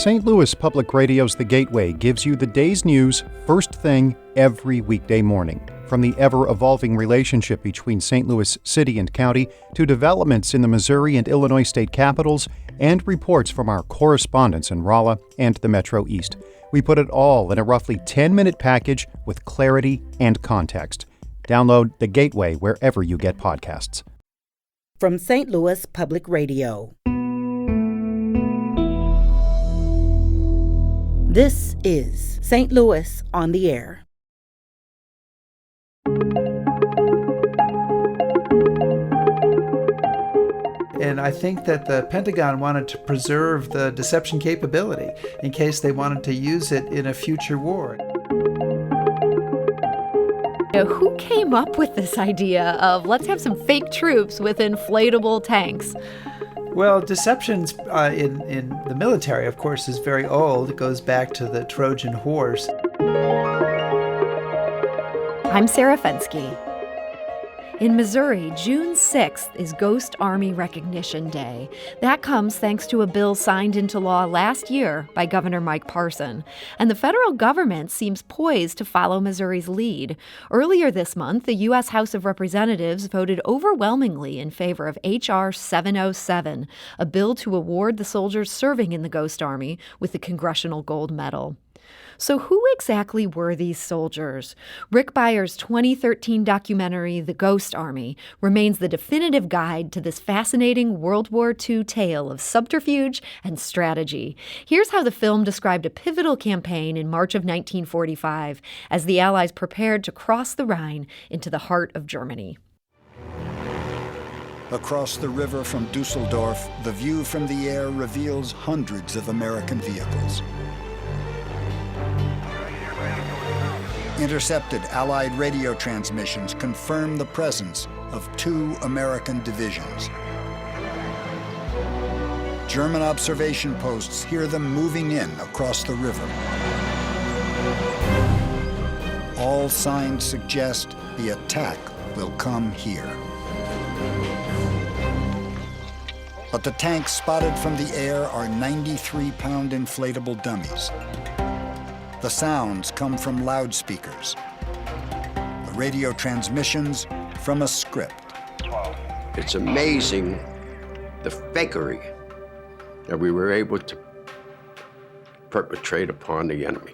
St. Louis Public Radio's The Gateway gives you the day's news first thing every weekday morning. From the ever-evolving relationship between St. Louis City and County to developments in the Missouri and Illinois state capitals and reports from our correspondents in Rolla and the Metro East. We put it all in a roughly 10-minute package with clarity and context. Download The Gateway wherever you get podcasts. From St. Louis Public Radio. This is St. Louis on the Air. And I think that the Pentagon wanted to preserve the deception capability in case they wanted to use it in a future war. Who came up with this idea of let's have some fake troops with inflatable tanks? Well, deceptions in the military, of course, is very old. It goes back to the Trojan horse. I'm Sarah Fensky. In Missouri, June 6th is Ghost Army Recognition Day. That comes thanks to a bill signed into law last year by Governor Mike Parson. And the federal government seems poised to follow Missouri's lead. Earlier this month, the U.S. House of Representatives voted overwhelmingly in favor of H.R. 707, a bill to award the soldiers serving in the Ghost Army with the Congressional Gold Medal. So who exactly were these soldiers? Rick Beyer's 2013 documentary, The Ghost Army, remains the definitive guide to this fascinating World War II tale of subterfuge and strategy. Here's how the film described a pivotal campaign in March of 1945 as the Allies prepared to cross the Rhine into the heart of Germany. Across the river from Dusseldorf, the view from the air reveals hundreds of American vehicles. Intercepted Allied radio transmissions confirm the presence of 2 American divisions. German observation posts hear them moving in across the river. All signs suggest the attack will come here. But the tanks spotted from the air are 93-pound inflatable dummies. The sounds come from loudspeakers. The radio transmissions from a script. It's amazing the fakery that we were able to perpetrate upon the enemy.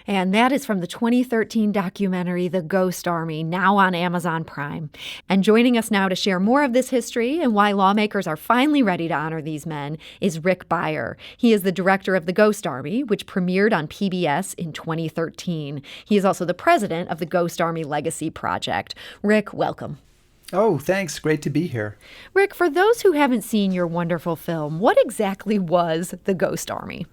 And that is from the 2013 documentary, The Ghost Army, now on Amazon Prime. And joining us now to share more of this history and why lawmakers are finally ready to honor these men is Rick Beyer. He is the director of The Ghost Army, which premiered on PBS in 2013. He is also the president of the Ghost Army Legacy Project. Rick, welcome. Oh, thanks. Great to be here. Rick, for those who haven't seen your wonderful film, what exactly was the Ghost Army?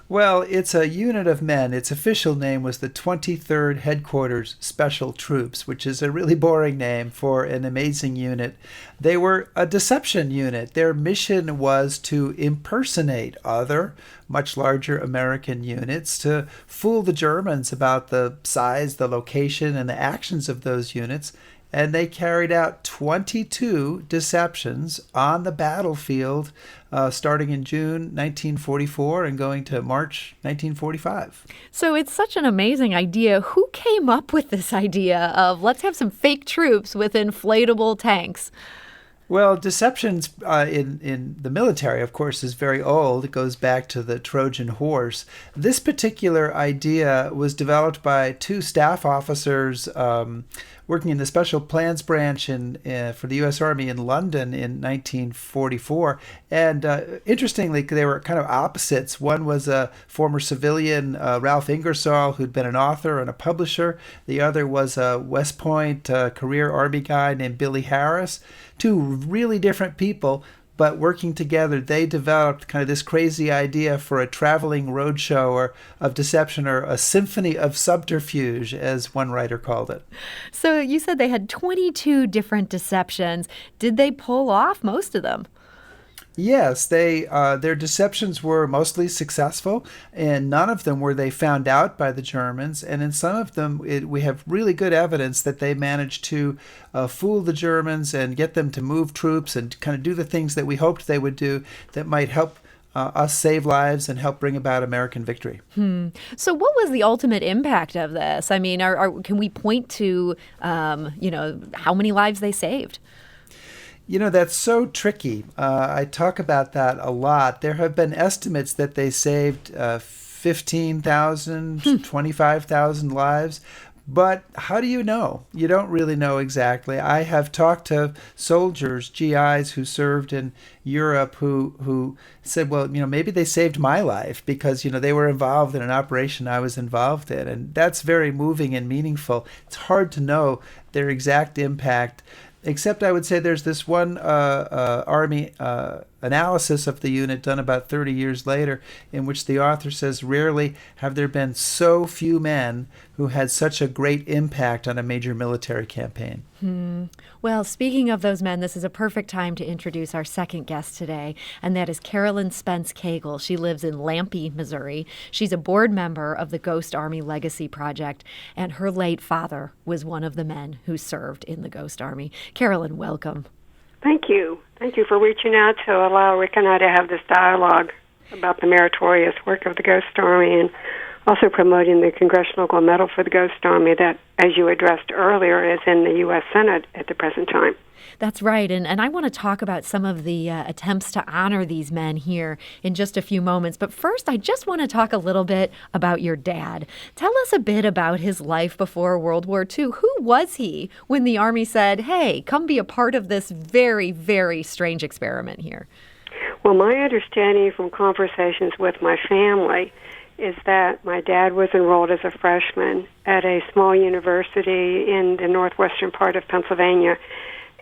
Well, it's a unit of men. Its official name was the 23rd Headquarters Special Troops, which is a really boring name for an amazing unit. They were a deception unit. Their mission was to impersonate other, much larger American units, to fool the Germans about the size, the location, and the actions of those units. And they carried out 22 deceptions on the battlefield starting in June 1944 and going to March 1945. So it's such an amazing idea. Who came up with this idea of let's have some fake troops with inflatable tanks? Well, deceptions in the military, of course, is very old. It goes back to the Trojan horse. This particular idea was developed by 2 staff officers working in the Special Plans Branch for the U.S. Army in London in 1944. And interestingly, they were kind of opposites. One was a former civilian, Ralph Ingersoll, who'd been an author and a publisher. The other was a West Point career Army guy named Billy Harris. 2 really different people, but working together, they developed kind of this crazy idea for a traveling roadshow of deception, or a symphony of subterfuge, as one writer called it. So you said they had 22 different deceptions. Did they pull off most of them? Yes, their deceptions were mostly successful, and none of them were they found out by the Germans. And in some of them, we have really good evidence that they managed to fool the Germans and get them to move troops and kind of do the things that we hoped they would do that might help us save lives and help bring about American victory. So what was the ultimate impact of this? I mean, can we point to, how many lives they saved? That's so tricky. I talk about that a lot. There have been estimates that they saved 15,000, 25,000 lives. But how do you know? You don't really know exactly. I have talked to soldiers, GIs who served in Europe who said, well, maybe they saved my life because, they were involved in an operation I was involved in. And that's very moving and meaningful. It's hard to know their exact impact, except I would say there's this one Army analysis of the unit done about 30 years later in which the author says, rarely have there been so few men who had such a great impact on a major military campaign. Well, speaking of those men, this is a perfect time to introduce our second guest today, and that is Carolyn Spence Cagle. She lives in Lampe, Missouri. She's a board member of the Ghost Army Legacy Project, and her late father was one of the men who served in the Ghost Army. Carolyn, welcome. Thank you. Thank you for reaching out to allow Rick and I to have this dialogue about the meritorious work of the Ghost Army and also promoting the Congressional Gold Medal for the Ghost Army that, as you addressed earlier, is in the U.S. Senate at the present time. That's right, and I want to talk about some of the attempts to honor these men here in just a few moments. But first, I just want to talk a little bit about your dad. Tell us a bit about his life before World War II. Who was he when the Army said, hey, come be a part of this very, very strange experiment here? Well, my understanding from conversations with my family is that my dad was enrolled as a freshman at a small university in the northwestern part of Pennsylvania,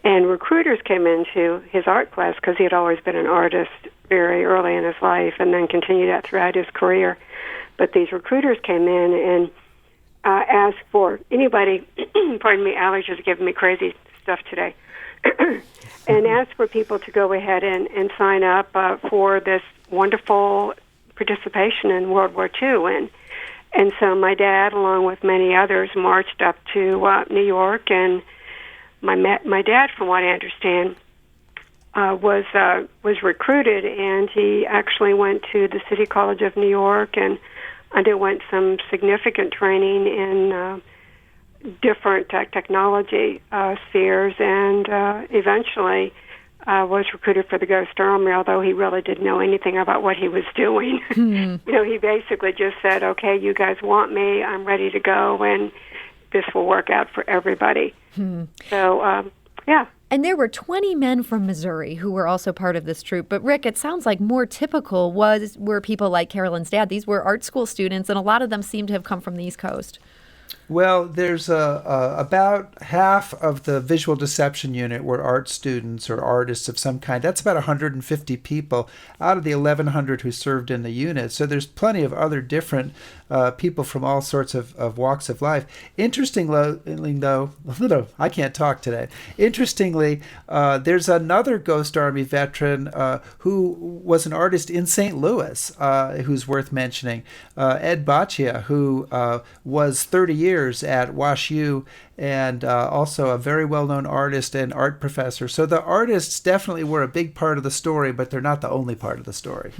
and recruiters came into his art class because he had always been an artist very early in his life and then continued that throughout his career. But these recruiters came in and asked for anybody, pardon me, allergies are giving me crazy stuff today, and asked for people to go ahead and sign up for this wonderful participation in World War II. And so my dad, along with many others, marched up to New York, and my dad, from what I understand, was recruited, and he actually went to the City College of New York and underwent some significant training in different technology spheres, and eventually was recruited for the Ghost Army, although he really didn't know anything about what he was doing. He basically just said, okay, you guys want me, I'm ready to go, and this will work out for everybody. So, yeah. And there were 20 men from Missouri who were also part of this troop. But, Rick, it sounds like more typical were people like Carolyn's dad. These were art school students, and a lot of them seem to have come from the East Coast. Well, there's about half of the visual deception unit were art students or artists of some kind. That's about 150 people out of the 1,100 who served in the unit. So there's plenty of other different people from all sorts of walks of life. Interestingly, though, I can't talk today. Interestingly, there's another Ghost Army veteran who was an artist in St. Louis who's worth mentioning, Ed Baccia, who was 30 years at WashU and also a very well-known artist and art professor. So the artists definitely were a big part of the story, but they're not the only part of the story.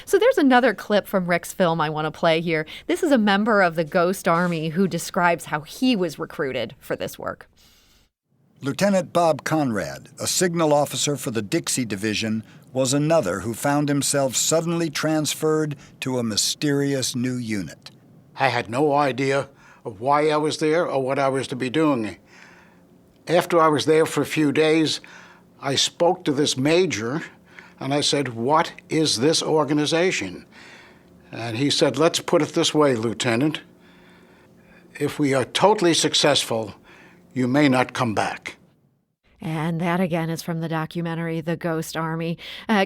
So there's another clip from Rick's film I want to play here. This is a member of the Ghost Army who describes how he was recruited for this work. Lieutenant Bob Conrad, a signal officer for the Dixie Division, was another who found himself suddenly transferred to a mysterious new unit. I had no idea of why I was there or what I was to be doing. After I was there for a few days, I spoke to this major and I said, "What is this organization?" And he said, "Let's put it this way, Lieutenant. If we are totally successful, you may not come back." And that, again, is from the documentary The Ghost Army.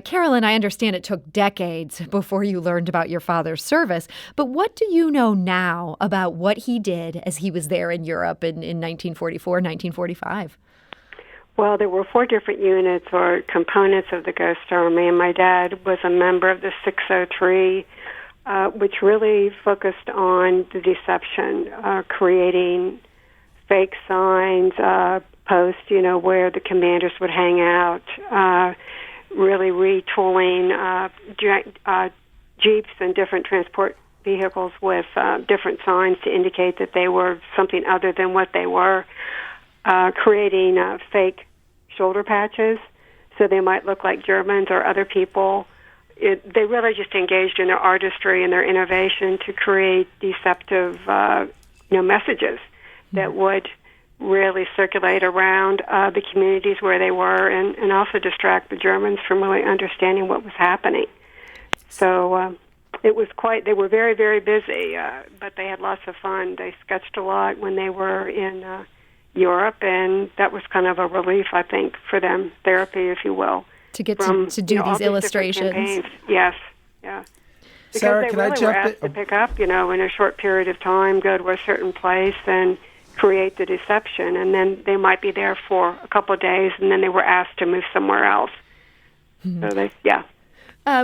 Carolyn, I understand it took decades before you learned about your father's service, but what do you know now about what he did as he was there in Europe in 1944, 1945? Well, there were 4 different units or components of the Ghost Army, and my dad was a member of the 603, which really focused on the deception, creating fake signs, posts, where the commanders would hang out, really retooling Jeeps and different transport vehicles with different signs to indicate that they were something other than what they were, creating fake shoulder patches so they might look like Germans or other people. They really just engaged in their artistry and their innovation to create deceptive messages that would really circulate around the communities where they were and also distract the Germans from really understanding what was happening. So it was they were very, very busy, but they had lots of fun. They sketched a lot when they were in Europe, and that was kind of a relief, I think, for them, therapy, if you will. To get to do these illustrations. Yes, yeah. Because Sarah, they really were asked to pick up, in a short period of time, go to a certain place and create the deception, and then they might be there for a couple of days, and then they were asked to move somewhere else. So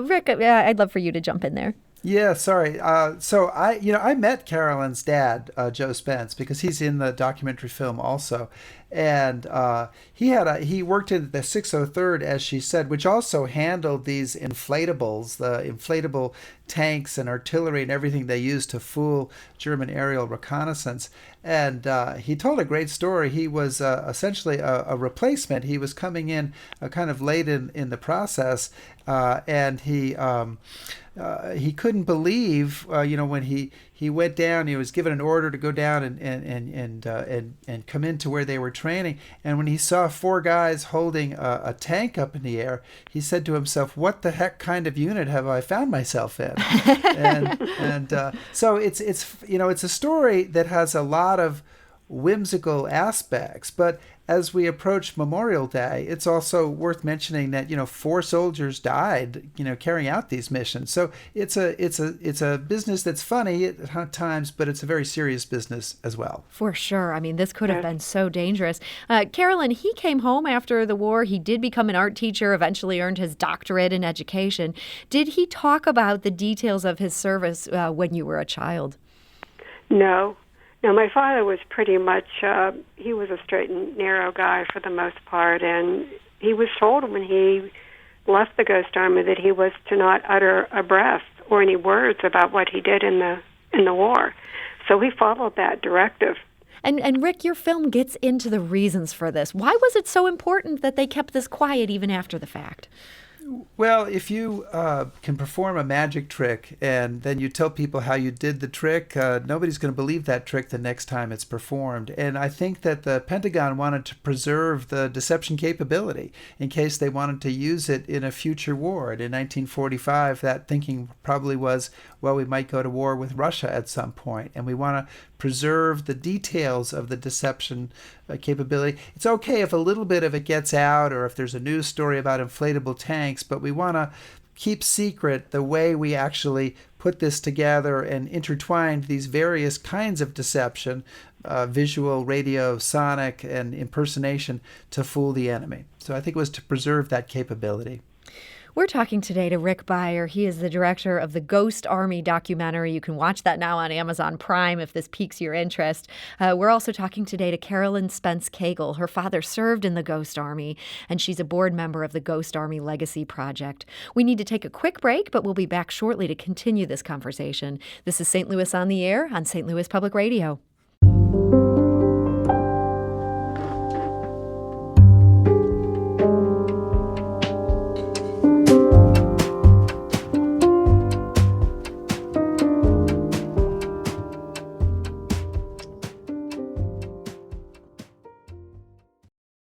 Rick, I'd love for you to jump in there. Yeah, sorry. So I met Carolyn's dad, Joe Spence, because he's in the documentary film also, and he worked in the 603rd, as she said, which also handled these inflatables, the inflatable tanks and artillery and everything they used to fool German aerial reconnaissance. And he told a great story. He was essentially a replacement. He was coming in kind of late in the process, and he couldn't believe, when he went down. He was given an order to go down and come into where they were training. And when he saw 4 guys holding a tank up in the air, he said to himself, "What the heck kind of unit have I found myself in?" So it's a story that has a lot of whimsical aspects, but as we approach Memorial Day, it's also worth mentioning that 4 soldiers died carrying out these missions. So it's a business that's funny at times, but it's a very serious business as well. For sure. I mean, this could have been so dangerous. Carolyn, he came home after the war. He did become an art teacher, eventually earned his doctorate in education. Did he talk about the details of his service when you were a child? No. No, my father was pretty much, he was a straight and narrow guy for the most part, and he was told when he left the Ghost Army that he was to not utter a breath or any words about what he did in the war. So he followed that directive. And Rick, your film gets into the reasons for this. Why was it so important that they kept this quiet even after the fact? Well, if you can perform a magic trick and then you tell people how you did the trick, nobody's going to believe that trick the next time it's performed. And I think that the Pentagon wanted to preserve the deception capability in case they wanted to use it in a future war. And in 1945, that thinking probably was, well, we might go to war with Russia at some point, and we want to preserve the details of the deception capability. It's okay if a little bit of it gets out or if there's a news story about inflatable tanks, but we want to keep secret the way we actually put this together and intertwined these various kinds of deception, visual, radio, sonic, and impersonation, to fool the enemy. So I think it was to preserve that capability. We're talking today to Rick Beyer. He is the director of the Ghost Army documentary. You can watch that now on Amazon Prime if this piques your interest. We're also talking today to Carolyn Spence Cagle. Her father served in the Ghost Army, and she's a board member of the Ghost Army Legacy Project. We need to take a quick break, but we'll be back shortly to continue this conversation. This is St. Louis on the Air on St. Louis Public Radio.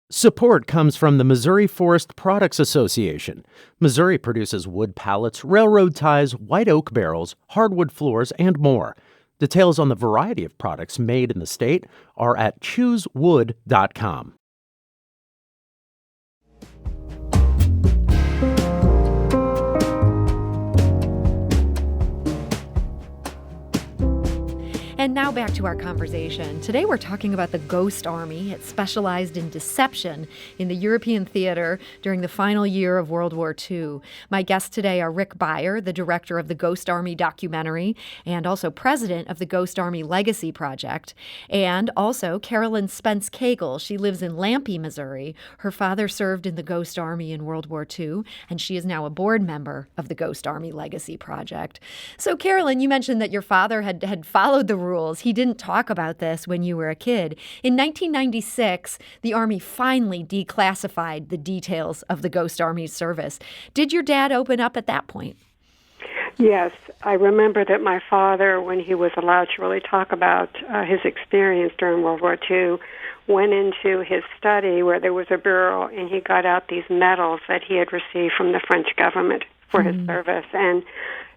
Support comes from the Missouri Forest Products Association. Missouri produces wood pallets, railroad ties, white oak barrels, hardwood floors, and more. Details on the variety of products made in the state are at choosewood.com. And now back to our conversation. Today we're talking about the Ghost Army. It specialized in deception in the European theater during the final year of World War II. My guests today are Rick Beyer, the director of the Ghost Army documentary, and also president of the Ghost Army Legacy Project, and also Carolyn Spence Cagle. She lives in Lampe, Missouri. Her father served in the Ghost Army in World War II, and she is now a board member of the Ghost Army Legacy Project. So, Carolyn, you mentioned that your father had followed the rules. He didn't talk about this when you were a kid. In 1996, the Army finally declassified the details of the Ghost Army's service. Did your dad open up at that point? Yes. I remember that my father, when he was allowed to really talk about his experience during World War II, went into his study where there was a bureau, and he got out these medals that he had received from the French government for his service. And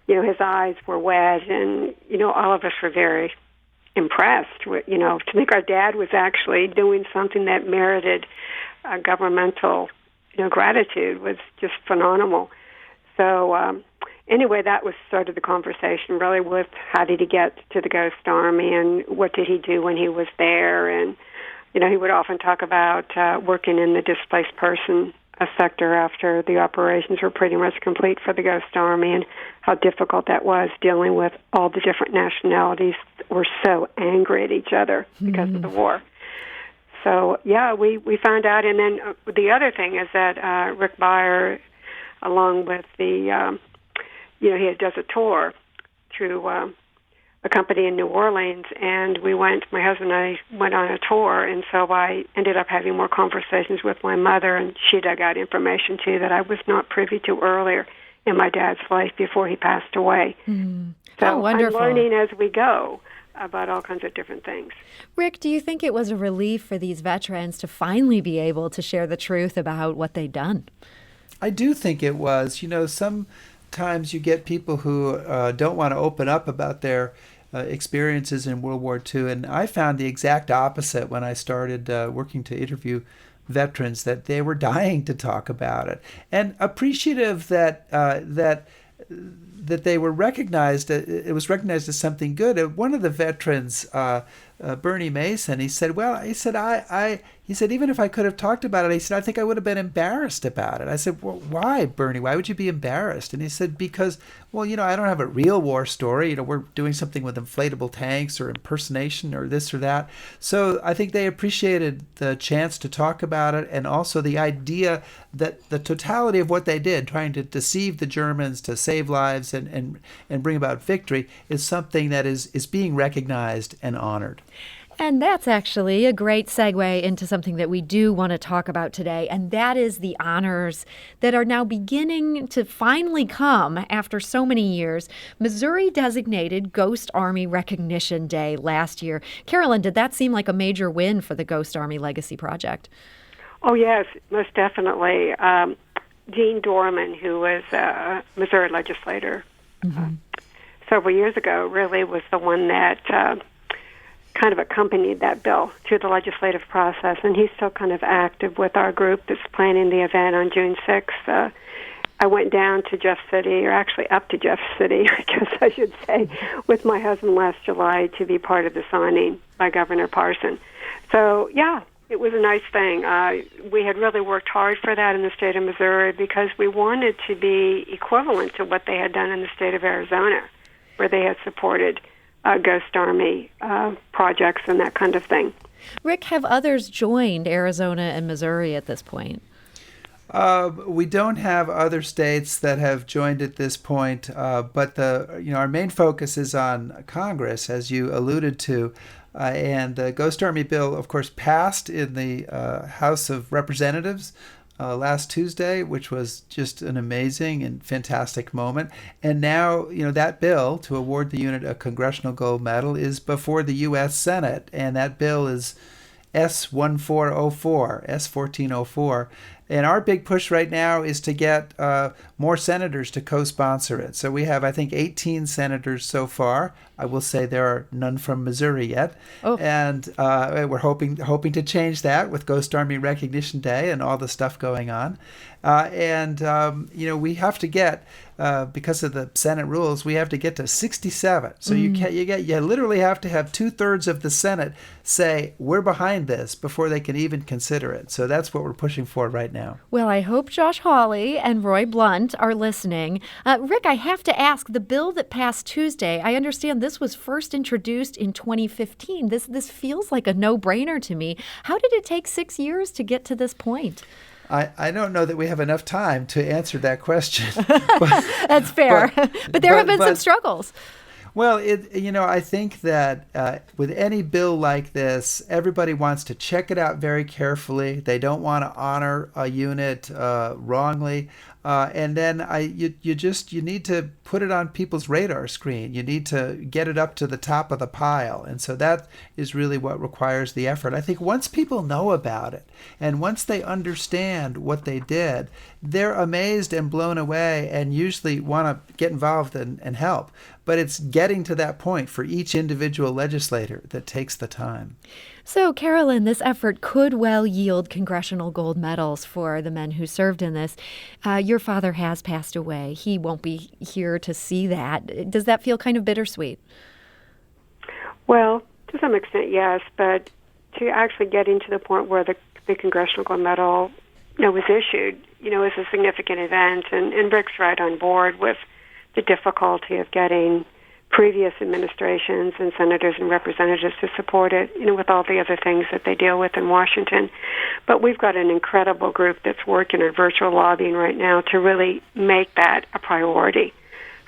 his eyes were wet, and, all of us were very impressed with, to think our dad was actually doing something that merited governmental, gratitude was just phenomenal. So, anyway, that was sort of the conversation, really, with how did he get to the Ghost Army and what did he do when he was there. And, he would often talk about working in the displaced person sector after the operations were pretty much complete for the Ghost Army, and how difficult that was dealing with all the different nationalities that were so angry at each other because of the war. So, yeah, we found out. And then the other thing is that Rick Beyer, along with the, he does a tour through a company in New Orleans, and my husband and I went on a tour, and so I ended up having more conversations with my mother, and she dug out information, too, that I was not privy to earlier in my dad's life before he passed away. So wonderful. I'm learning as we go about all kinds of different things. Rick, do you think it was a relief for these veterans to finally be able to share the truth about what they'd done? I do think it was. Sometimes you get people who don't want to open up about their experiences in World War II, and I found the exact opposite when I started working to interview veterans, that they were dying to talk about it and appreciative that they were recognized. It was recognized as something good. One of the veterans, Bernie Mason, he said, even if I could have talked about it, he said, I think I would have been embarrassed about it. I said, well, why, Bernie? Why would you be embarrassed? And he said, because, I don't have a real war story. We're doing something with inflatable tanks or impersonation or this or that. So I think they appreciated the chance to talk about it, and also the idea that the totality of what they did, trying to deceive the Germans to save lives and bring about victory, is something that is being recognized and honored. And that's actually a great segue into something that we do want to talk about today, and that is the honors that are now beginning to finally come after so many years. Missouri designated Ghost Army Recognition Day last year. Carolyn, did that seem like a major win for the Ghost Army Legacy Project? Oh, yes, most definitely. Gene Dorman, who was a Missouri legislator several years ago, really was the one that kind of accompanied that bill through the legislative process, and he's still kind of active with our group that's planning the event on June 6th. I went down to Jeff City, or actually up to Jeff City, I guess I should say, with my husband last July to be part of the signing by Governor Parson. So, yeah, it was a nice thing. We had really worked hard for that in the state of Missouri because we wanted to be equivalent to what they had done in the state of Arizona, where they had supported Ghost Army projects and that kind of thing. Rick, have others joined Arizona and Missouri at this point? We don't have other states that have joined at this point, but our main focus is on Congress, as you alluded to. And the Ghost Army bill, of course, passed in the House of Representatives last Tuesday, which was just an amazing and fantastic moment. And now, that bill to award the unit a Congressional Gold Medal is before the U.S. Senate, and that bill is S1404. And our big push right now is to get more senators to co-sponsor it. So we have, I think, 18 senators so far. I will say there are none from Missouri yet. Oh. And we're hoping to change that with Ghost Army Recognition Day and all the stuff going on. We have to get, because of the Senate rules, we have to get to 67. So you literally have to have 2/3 of the Senate say, we're behind this, before they can even consider it. So that's what we're pushing for right now. Well, I hope Josh Hawley and Roy Blunt are listening. Rick, I have to ask, the bill that passed Tuesday, I understand this was first introduced in 2015. This feels like a no-brainer to me. How did it take 6 years to get to this point? I don't know that we have enough time to answer that question. That's fair. But there have been some struggles. Well, I think that with any bill like this, everybody wants to check it out very carefully. They don't want to honor a unit wrongly. And then you need to put it on people's radar screen. You need to get it up to the top of the pile. And so that is really what requires the effort. I think once people know about it and once they understand what they did, they're amazed and blown away and usually want to get involved and help. But it's getting to that point for each individual legislator that takes the time. So, Carolyn, this effort could well yield congressional gold medals for the men who served in this. Your father has passed away. He won't be here to see that. Does that feel kind of bittersweet? Well, to some extent, yes. But to actually getting to the point where the Congressional Gold Medal was issued, is a significant event. And Rick's right on board with the difficulty of getting previous administrations and senators and representatives to support it, with all the other things that they deal with in Washington. But we've got an incredible group that's working on virtual lobbying right now to really make that a priority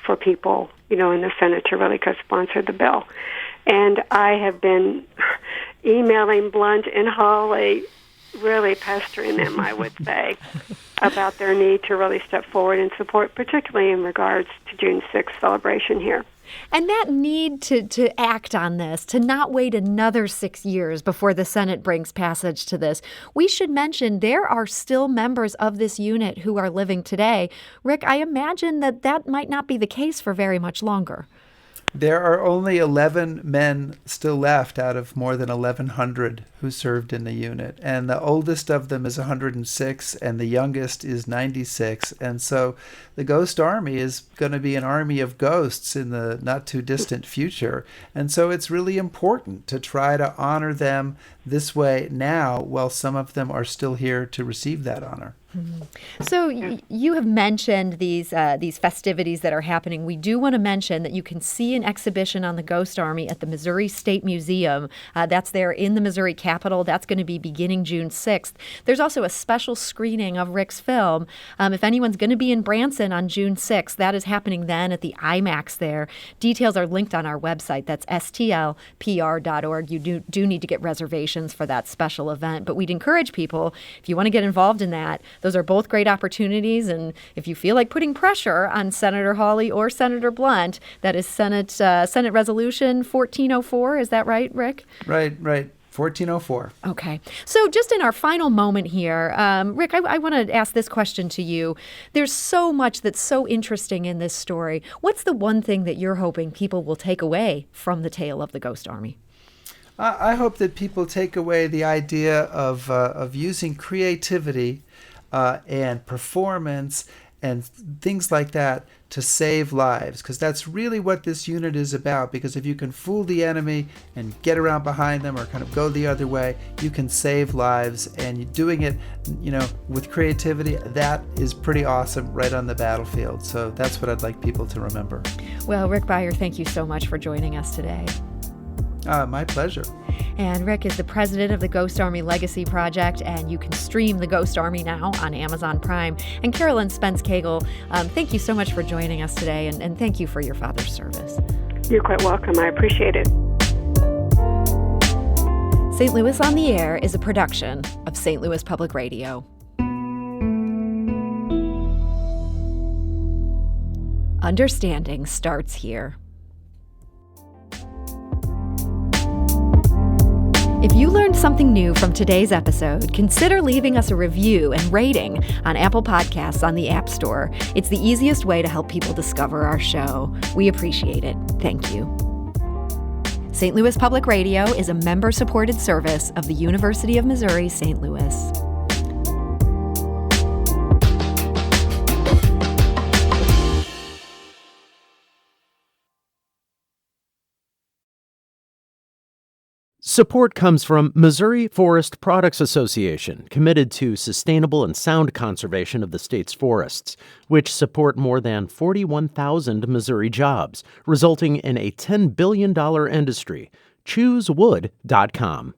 for people, in the Senate to really co-sponsor the bill. And I have been emailing Blunt and Hawley, really pestering them, I would say, about their need to really step forward and support, particularly in regards to June 6th celebration here. And that need to act on this, to not wait another 6 years before the Senate brings passage to this. We should mention there are still members of this unit who are living today. Rick, I imagine that might not be the case for very much longer. There are only 11 men still left out of more than 1,100 who served in the unit. And the oldest of them is 106 and the youngest is 96. And so the Ghost Army is going to be an army of ghosts in the not too distant future. And so it's really important to try to honor them this way now while some of them are still here to receive that honor. So you have mentioned these festivities that are happening. We do want to mention that you can see an exhibition on the Ghost Army at the Missouri State Museum. That's there in the Missouri Capitol. That's going to be beginning June 6th. There's also a special screening of Rick's film. If anyone's going to be in Branson on June 6th, that is happening then at the IMAX there. Details are linked on our website. That's stlpr.org. You do need to get reservations for that special event. But we'd encourage people, if you want to get involved in that, those are both great opportunities, and if you feel like putting pressure on Senator Hawley or Senator Blunt, that is Senate Resolution 1404. Is that right, Rick? Right. 1404. Okay. So just in our final moment here, Rick, I want to ask this question to you. There's so much that's so interesting in this story. What's the one thing that you're hoping people will take away from the tale of the Ghost Army? I hope that people take away the idea of using creativity and performance and things like that to save lives, because that's really what this unit is about. Because if you can fool the enemy and get around behind them or kind of go the other way, you can save lives. And doing it, with creativity, that is pretty awesome right on the battlefield. So that's what I'd like people to remember. Well, Rick Beyer, thank you so much for joining us today. My pleasure. And Rick is the president of the Ghost Army Legacy Project, and you can stream The Ghost Army now on Amazon Prime. And Carolyn Spence Cagle, thank you so much for joining us today, and thank you for your father's service. You're quite welcome. I appreciate it. St. Louis on the Air is a production of St. Louis Public Radio. Understanding starts here. If you learned something new from today's episode, consider leaving us a review and rating on Apple Podcasts on the App Store. It's the easiest way to help people discover our show. We appreciate it. Thank you. St. Louis Public Radio is a member-supported service of the University of Missouri, St. Louis. Support comes from Missouri Forest Products Association, committed to sustainable and sound conservation of the state's forests, which support more than 41,000 Missouri jobs, resulting in a $10 billion industry. ChooseWood.com.